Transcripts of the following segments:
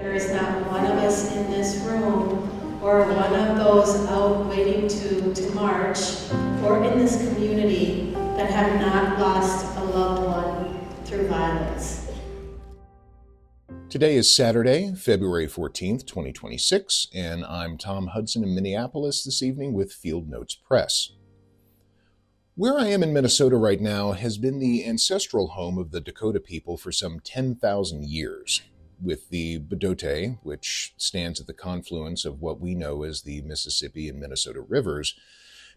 There is not one of us in this room or one of those out waiting to march or in this community that have not lost a loved one through violence. Today is Saturday, February 14th, 2026, and I'm Tom Hudson in Minneapolis this evening with Field Notes Press. Where I am in Minnesota right now has been the ancestral home of the Dakota people for some 10,000 years, with the Bdote, which stands at the confluence of what we know as the Mississippi and Minnesota rivers,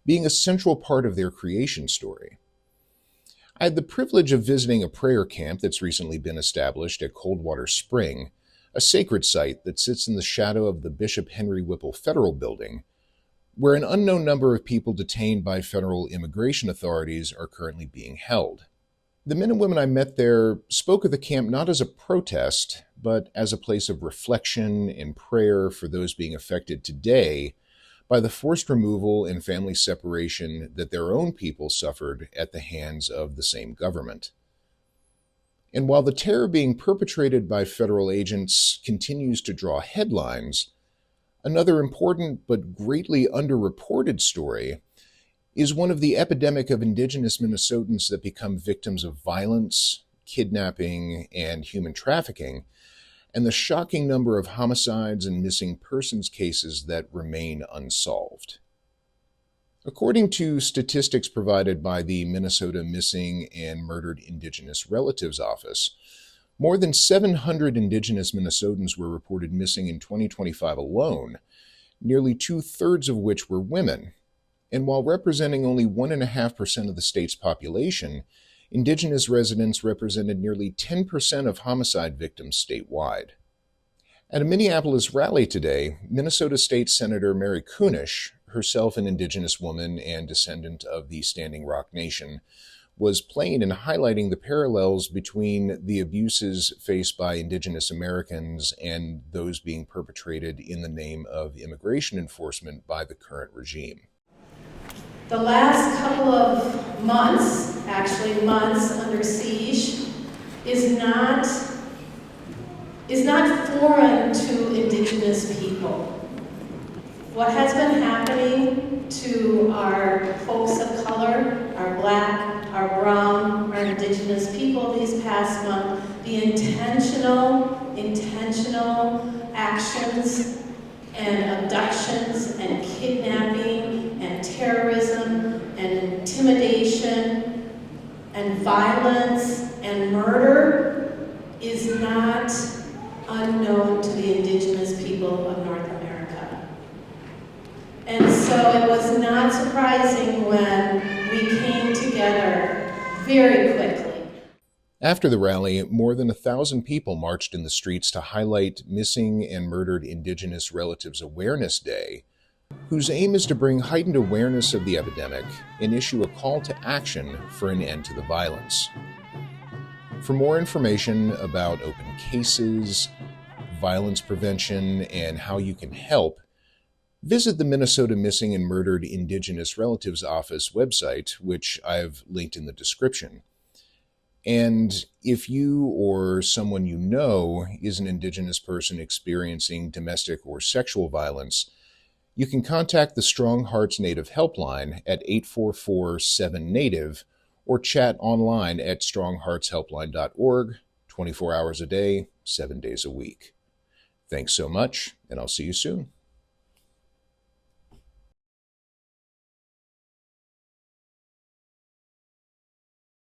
being a central part of their creation story. I had the privilege of visiting a prayer camp that's recently been established at Coldwater Spring, a sacred site that sits in the shadow of the Bishop Henry Whipple Federal Building, where an unknown number of people detained by federal immigration authorities are currently being held. The men and women I met there spoke of the camp not as a protest, but as a place of reflection and prayer for those being affected today by the forced removal and family separation that their own people suffered at the hands of the same government. And while the terror being perpetrated by federal agents continues to draw headlines, another important but greatly underreported story is one of the epidemic of Indigenous Minnesotans that become victims of violence, kidnapping, and human trafficking, and the shocking number of homicides and missing persons cases that remain unsolved. According to statistics provided by the Minnesota Missing and Murdered Indigenous Relatives Office, more than 700 Indigenous Minnesotans were reported missing in 2025 alone, nearly 2/3 of which were women. And while representing only 1.5% of the state's population, Indigenous residents represented nearly 10% of homicide victims statewide. At a Minneapolis rally today, Minnesota State Senator Mary Kunesh, herself an Indigenous woman and descendant of the Standing Rock Nation, was playing and highlighting the parallels between the abuses faced by Indigenous Americans and those being perpetrated in the name of immigration enforcement by the current regime. The last couple of months, actually months under siege, is not foreign to Indigenous people. What has been happening to our folks of color, our Black, our Brown, our Indigenous people these past months, the intentional actions and abductions and kidnapping and terrorism and intimidation and violence and murder is not unknown to the Indigenous people of North America. And so it was not surprising when we came together very quickly. After the rally, more than 1,000 people marched in the streets to highlight Missing and Murdered Indigenous Relatives Awareness Day, whose aim is to bring heightened awareness of the epidemic and issue a call to action for an end to the violence. For more information about open cases, violence prevention, and how you can help, visit the Minnesota Missing and Murdered Indigenous Relatives Office website, which I've linked in the description. And if you or someone you know is an Indigenous person experiencing domestic or sexual violence, you can contact the Strong Hearts Native Helpline at 844-7-NATIVE or chat online at strongheartshelpline.org, 24 hours a day, 7 days a week. Thanks so much, and I'll see you soon.